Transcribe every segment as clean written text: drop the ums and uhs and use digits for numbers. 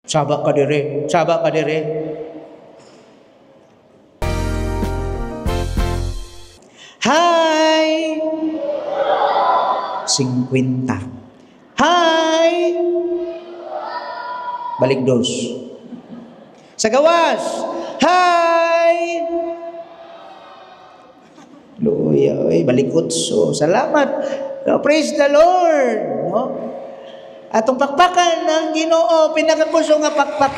Saba ka dire, saba ka dire. Hi! 50. Hi! Balik dos. Sa gawas. Hi! Luya, balik utso. Salamat. No, praise the Lord. No? Atong pakpakan ng Ginoo, pinakakuso nga pakpak.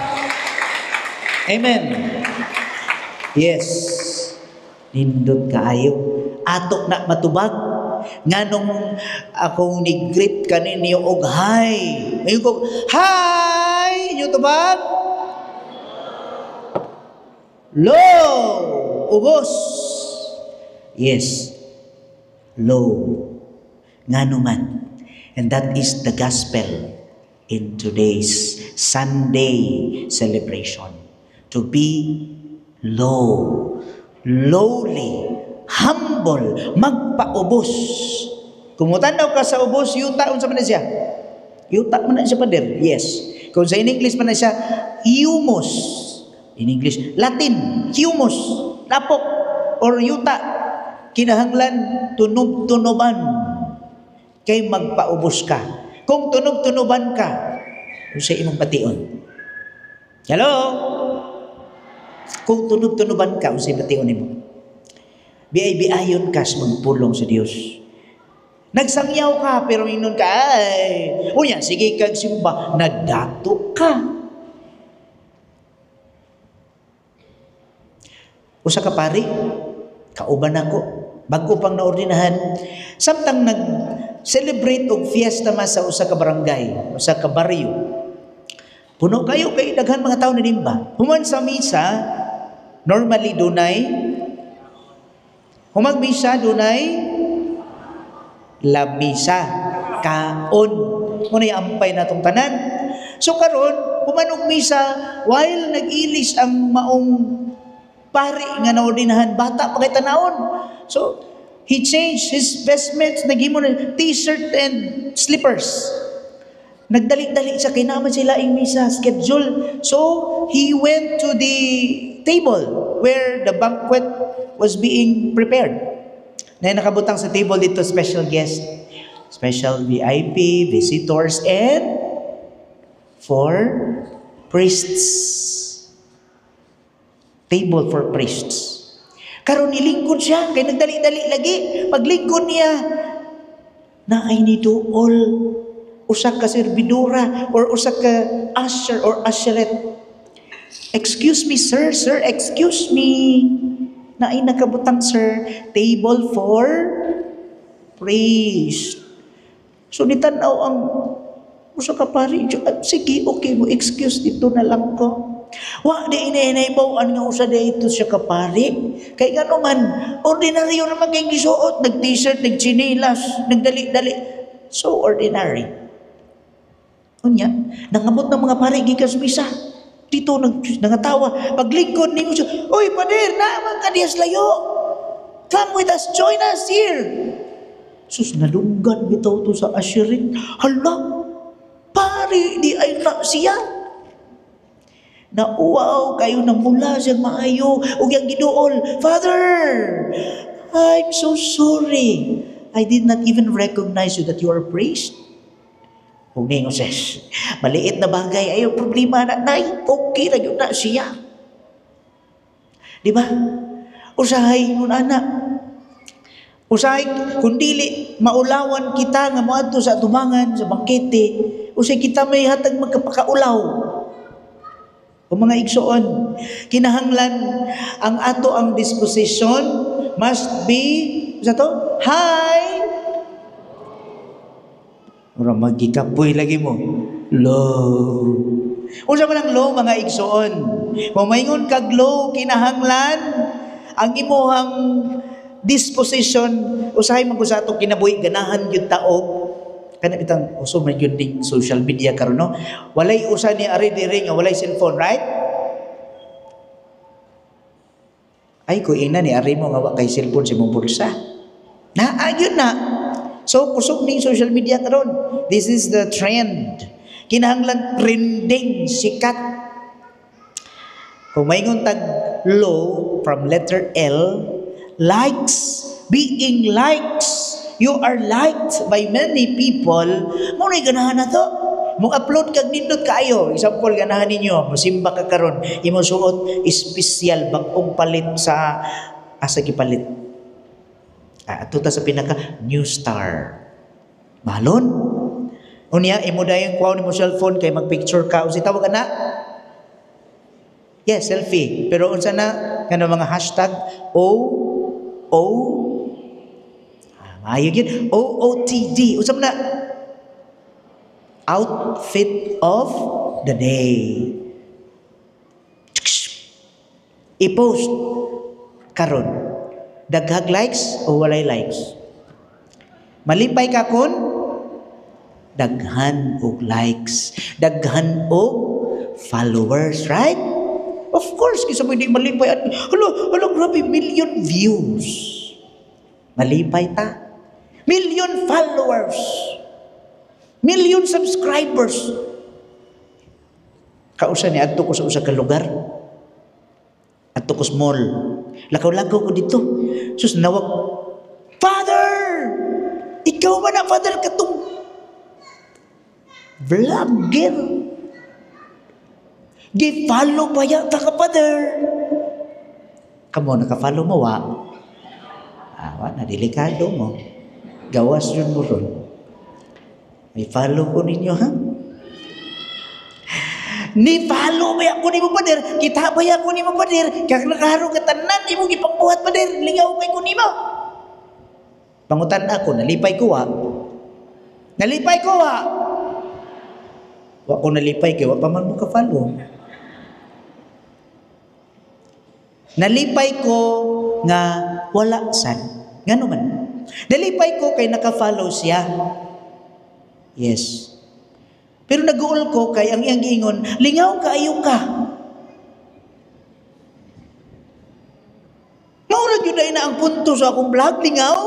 Amen. Yes. Nindot kaayo. Ato na matubag. Nganong akong ni-greet kaninyo og hi. Ayun ko, hi! Inyo tubag? Low! Ubos. Yes. Low. Ngano man. And that is the gospel in today's Sunday celebration. To be low, lowly, humble, magpaubos. Kumutanaw ka sa ubos, yuta, unsa man na siya? Yuta man na siya, pader. Yes. Kung sa in English man na siya, humus. In English, Latin, humus, lapok, or yuta, kinahanglan, tunob-tunoban. Kay magpaubos ka. Kung tunog-tunuban ka, sa imong pation. Hello? Kung tunog-tunuban ka, sa imong pation mo. Biay-biayon ka sa magpulong sa Diyos. Nagsangyaw ka, pero inon ka, ay, unya, sige kag simba, nagdato ka. Usa ka pari, kauban ako, bago pang naordinahan, samtang nag-celebrate og fiesta ma sa usa ka barangay, usa ka baryo. Puno kayo kay daghan mga tawo nanimba. Human sa misa, normally dunay humagmisa dunay labisa, kaon. Muna ampay natong tanan. So karon, human og misa, while nag-ilis ang maong pari nga naordinahan, bata pa kay tanawon. So, he changed his vestments, naghimo na t-shirt and slippers. Nagdali-dali siya, kay naman sila ing misa schedule. So, he went to the table where the banquet was being prepared. Na nakabutang sa table dito, special guest, special VIP, visitors, and for priests. Table for priests. Karon nilingkod siya, kay nagdali-dali lagi. Paglingkod niya, na I need to all usa ka servidora or usa ka usher or usherette. Excuse me, sir, excuse me. Na ay nakabutang, sir, table for priest. So nitanaw ang usa ka pari, sige, okay mo, excuse dito na lang ko. Wa di inihinaybawaan nga usa dito siya kapari. Kay gano man, ordinaryo naman kayong gisuot, nag-t-shirt, nag-chinilas, nagdali-dali. So ordinary. Unya, nangabot ng mga pari gikas misa. Dito nangatawa. Paglingkod ni mo siya, "Oy, pader, naman ka diyas layo. Come with us, join us here." Sus, nalunggan bitaw to sa asherin. Hala, pari di ay na siya. Nauwaw kayo na mula siyang maayo ug yang giduol, "Father, I'm so sorry. I did not even recognize you that you are a priest." Kung ningo says, maliit na bagay, ayaw problema na, nay, okay na yun na siya. Di ba? Usahay nun, anak. Usahay, kung dili, maulawan kita nga moadto sa tumangan, sa bangkete, usay kita may hatag magkapakaulaw. O mga igsoon, kinahanglan ang ato ang disposition must be, sa to? Hi! Ora magikapoy lagi mo. Low. Unsa man ang low, mga igsoon? Kung maingon kag low, kinahanglan ang imuhang disposition, usahay man ko sa atong kinabuhi, ganahan gyud tao. Kana bitang uso man gyud ding social media karon, no? Walay usa ni ari diri nga walay cellphone, right? Ay ko ina ni ari mo nga wa kay cellphone sa imong bulsa. Na ayun na. So kusog ning social media karon. This is the trend. Kinahanglan trending, sikat. Kung maingon tag low from letter L, likes, being likes, you are liked by many people, muna ganahan na to. Mong upload kag nindot kayo. Example, ganahan ninyo, musimba ka karon, imo suot espesyal bagong palit sa asa gipalit. Ato ta sa pinaka new star. Malon. Unya imo dayon kuha nimo cellphone kay magpicture ka usi tawag na. Yes, selfie. Pero unsa na kana mga hashtag O maayo gyud OOTD. Unsa man na outfit of the day. I-post karon. Daghag likes o walay likes. Malipay ka kon daghan og likes, daghan og followers, right? Of course, kisa mo hindi malipay at hala, grabe, million views. Malipay ta. Million followers. Million subscribers. Kausa ni adto ko sa usa ka lugar. Adto ko sa mall. Lakaw-lakaw ko dito. Sus nawag, Father! Ikaw man ang Father katong vlogger. Gi-follow pa yata ka, Father. Kamo, naka-follow mo, wa? Na delikado mo. Gawas yun mo ron. May follow ko ninyo, ha? Ni follow ba ako ni mo, Father? Kita ba ako ni mo, Father? Kaya nakaharo ka tanan, di mo gipangbuhat, Father. Lingaw kay ko ni mo. Pangutan ako, nalipay ko, wa? Nalipay ko, wa? Wa ko nalipay kay wa pa man mo ka-follow. Nalipay ko nga wala san. Ngano man? Nalipay ko kay naka-follow siya. Yes. Pero nag-uol ko kay ang iyang giingon, lingaw kaayo ka. Maurag yun na ang punto sa akong vlog, lingaw.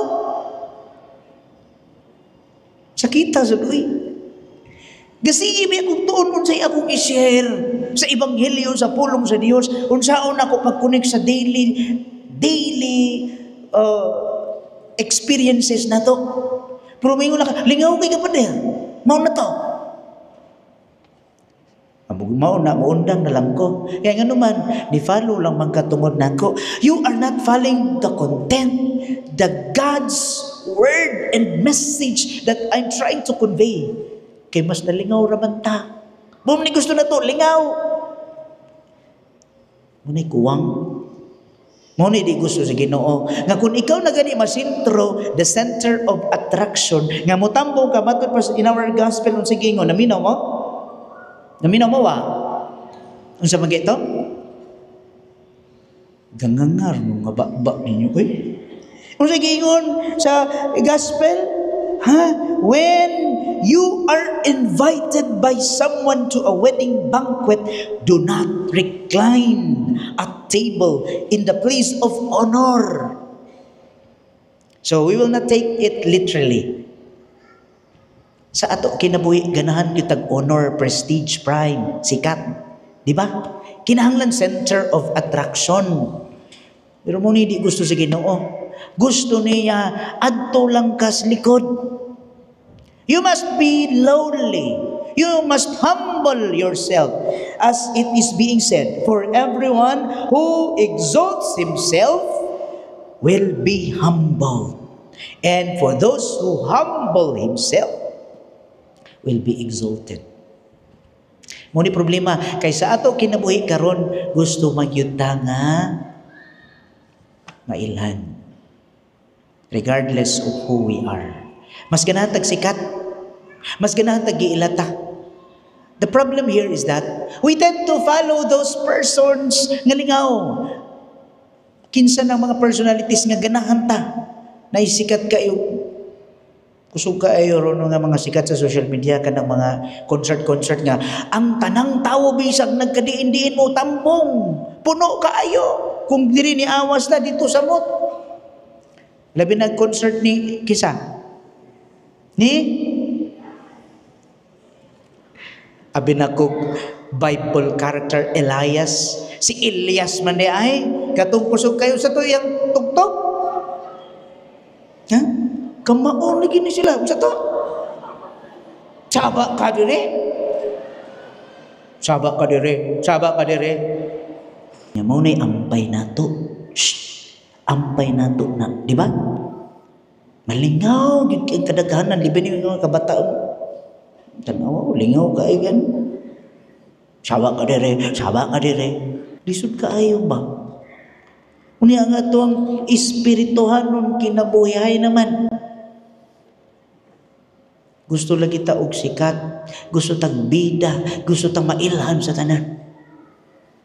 Sakita sa duwi. Kasi may akong tuon unsay akong i-share sa ebanghelyo, sa pulong sa Dios, unsaon ako mag-connect sa daily experiences na to. Pero may nga lingaw kay kapatid. Mao na to. Mao na, maundang na lang ko. Kaya nga naman, ni-follow lang magkatungod na ko. You are not following the content, the God's word and message that I'm trying to convey. Kay mas nalingaw raman ta. Ni gusto na to, lingaw. Muna'y kuwang. Muna di gusto sa Ginoo. Nga kung ikaw na gani masintro, the center of attraction, nga mutambong ka, matod pa in our gospel, nun sige nga, naminaw mo? Naminaw mo wa? Unsa man ito? Gangangar mo nga bakbak ninyo koy. Unsa gingon sa gospel? When you are invited by someone to a wedding banquet, do not recline at table in the place of honor. So we will not take it literally. Sa ato kinabuhi ganahan gyud tag honor, prestige, pride, sikat, di ba? Kinahanglan center of attraction. Pero mo ni di gusto sa Ginoo. Gusto niya adto lang kas likod. You must be lowly. You must humble yourself, as it is being said, for everyone who exalts himself will be humbled, and for those who humble himself will be exalted. Muni problema kay sa ato kinabuhi karon gusto magyuta nga mailan, regardless of who we are. Mas ganahan tag sikat, mas ganahan tag giilata. The problem here is that we tend to follow those persons nga lingaw. Kinsa ng mga personalities nga ganahan ta, naisikat kayo. Kusog kayo ron nga mga sikat sa social media, kanang mga concert nga ang tanang tao bisag nagkadiin-diin mo tambong, puno kaayo. Kung diri ni awas na dito sa mot. Labi na concert ni kisa. Ni Abi na kog Bible character Elias, si Elias man di ay katong kusog kayo sa tuyang tugtog. Ha? Kamaon lagi ni sila sa to. Saba ka dire. Saba ka dire. Saba ka dire. Nya mo nay ampay nato. Ampay nato na, di ba? Malingaw gid kay kadaghanan liban ni mga kabataan. Tanaw, lingaw ka ay gan. Sawa ka dire, sawa ka dire. Lisod ka ayo ba? Unya nga to ang espirituhanon kinabuhihay naman. Gusto lagi ta og sikat, gusto tag bida, gusto tang mailhan sa tanan.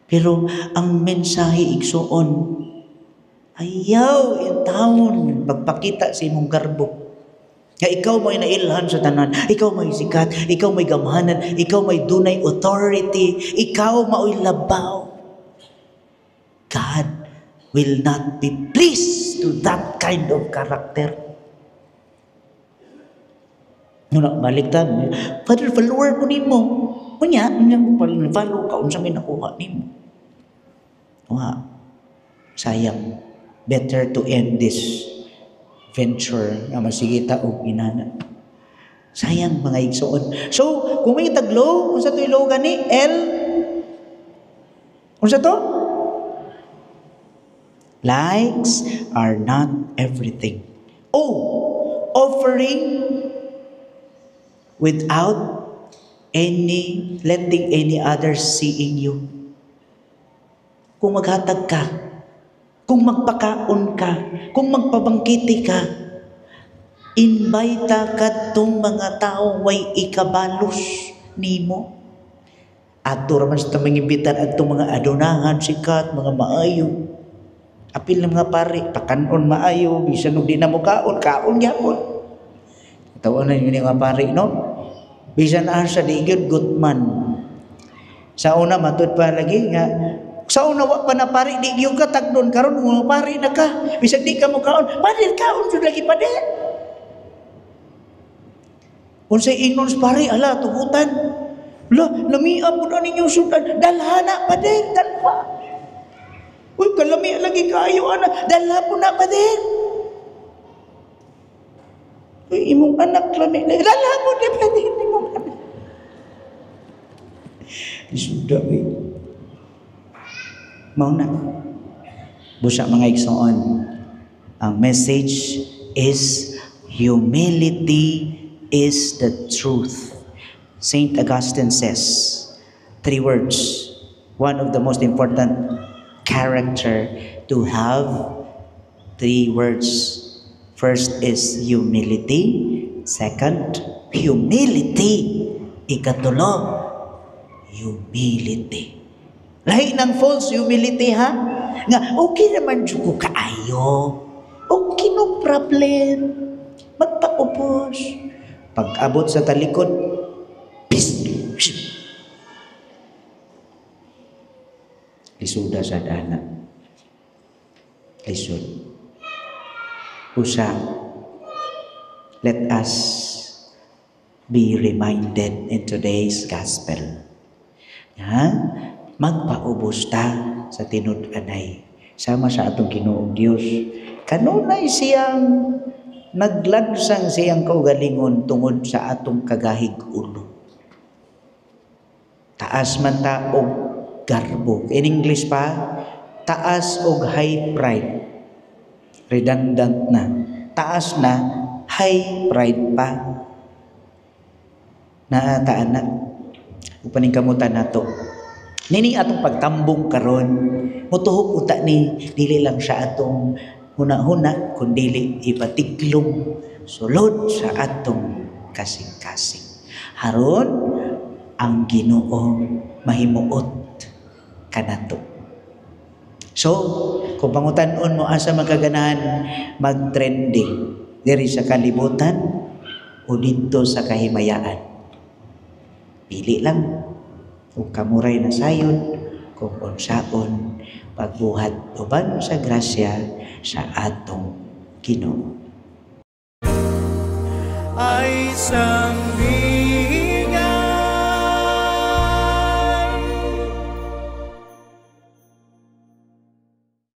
Pero ang mensahe igsuon, ayaw in taon magpakita sa imong garbo. Nga ikaw may nailhan sa tanan, ikaw may sikat, ikaw may gamhanan, ikaw may dunay authority, ikaw maoy labaw. God will not be pleased to that kind of character. Nung balik ta, Father, follower ko nimo. Kunya, follow ka, unsa may nakuha nimo. Wah, sayang. Better to end this venture nga masigita og inana. Sayang mga igsoon. So, kung may taglo, unsa to ilo gani? Unsa to? Likes are not everything. Oh, offering without letting any others seeing you. Kung maghatag ka, kung magpakaon ka, kung magpabangkiti ka, invite ka tong mga tao way ikabalos nimo. Ato raman sa tamang-imbitan at itong mga adonahan, sikat, mga maayo. Apil ng mga pari, pakanon maayo, bisan nung di na mo kaon yapon. Tawanan yun yung mga pari, no? Bisan sa digid, gutman. Sa una, matod pa lagi nga, sa una wa pa na pari, di yung katagnon karon mga pari na ka. Bisag di ka mo kaon, padir kaon jud lagi padir. Unsay ingnon sa pari, ala tugutan. Lamia pud ani ninyo sudan, dalhana padir, dalha. Uy, kalami lagi kayo ana, dalha pud na padir. Uy, imong anak lami, dalha pud na padir imong anak. Sudah mauna. Busa mga igsoon, ang message is humility is the truth. Saint Augustine says 3 words. One of the most important character to have 3 words. First is humility. Second, humility. Ikatulo, humility. Lahi ng false humility, ha? Nga, okay naman dyan ko kaayo. Okay, no problem. Magpaupos. Pag-abot sa talikod, lisuda sa dana. Lisod. Usa, let us be reminded in today's gospel. Ha? Magpaubos ta sa tinud-anay. Sama sa atong Ginoong Dios. Kanunay siyang naglansang siyang kaugalingon tungod sa atong kagahig ulo. Taas man ta og garbo. In English pa, taas og high pride. Redundant na. Taas na, high pride pa. Naataan na. Upaning kamutan nato. Nini atong pagtambong karon, mutuhok uta ni dili lang sa atong huna-huna kundi ipatiglong sulod sa atong kasing-kasing. Haron ang Ginoo mahimuot kanato. So, kung pangutan-on mo asa magaganahan mag-trending diri sa kalibutan o dito sa kahimayaan. Pili lang kung kamuray na sayon, kung unsaon pagbuhat uban sa grasya sa atong Ginoo. Ay sang